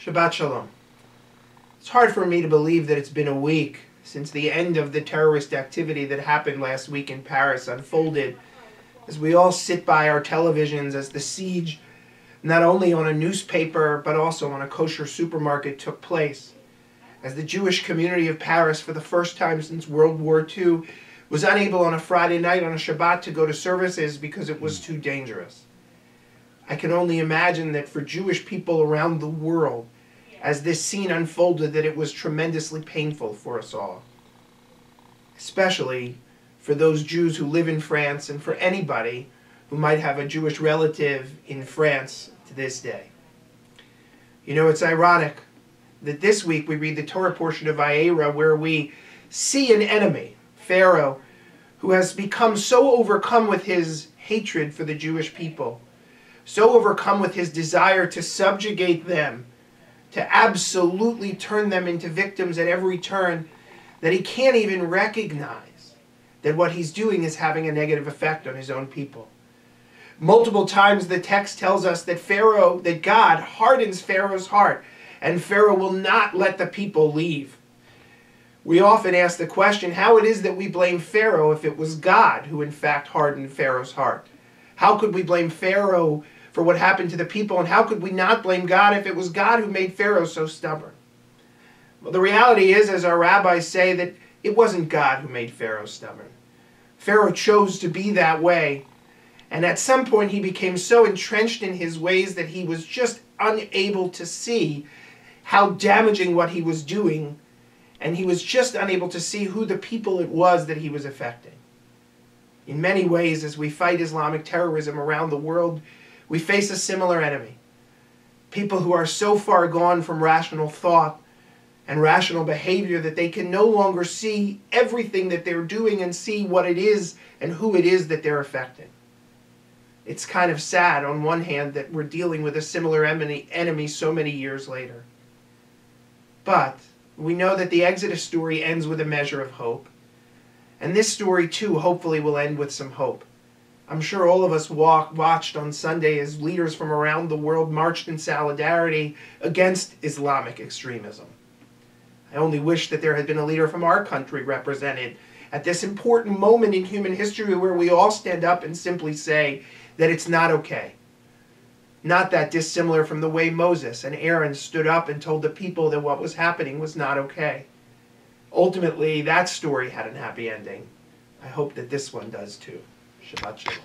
Shabbat Shalom. It's hard for me to believe that it's been a week since the end of the terrorist activity that happened last week in Paris unfolded as we all sit by our televisions as the siege, not only on a newspaper but also on a kosher supermarket, took place. As the Jewish community of Paris, for the first time since World War II, was unable on a Friday night on a Shabbat to go to services because it was too dangerous. I can only imagine that for Jewish people around the world, as this scene unfolded, that it was tremendously painful for us all. Especially for those Jews who live in France and for anybody who might have a Jewish relative in France to this day. You know, it's ironic that this week we read the Torah portion of Vayera where we see an enemy, Pharaoh, who has become so overcome with his hatred for the Jewish people, so overcome with his desire to subjugate them, to absolutely turn them into victims at every turn, that he can't even recognize that what he's doing is having a negative effect on his own people. Multiple times the text tells us that God hardens Pharaoh's heart, and Pharaoh will not let the people leave. We often ask the question how it is that we blame Pharaoh if it was God who in fact hardened Pharaoh's heart. How could we blame Pharaoh for what happened to the people, and how could we not blame God if it was God who made Pharaoh so stubborn? Well, the reality is, as our rabbis say, that it wasn't God who made Pharaoh stubborn. Pharaoh chose to be that way, and at some point he became so entrenched in his ways that he was just unable to see how damaging what he was doing, and he was just unable to see who the people it was that he was affecting. In many ways, as we fight Islamic terrorism around the world, we face a similar enemy. People who are so far gone from rational thought and rational behavior that they can no longer see everything that they're doing and see what it is and who it is that they're affecting. It's kind of sad, on one hand, that we're dealing with a similar enemy so many years later. But we know that the Exodus story ends with a measure of hope. And this story, too, hopefully will end with some hope. I'm sure all of us watched on Sunday as leaders from around the world marched in solidarity against Islamic extremism. I only wish that there had been a leader from our country represented at this important moment in human history where we all stand up and simply say that it's not okay. Not that dissimilar from the way Moses and Aaron stood up and told the people that what was happening was not okay. Ultimately, that story had a happy ending. I hope that this one does too. Shabbat Shalom.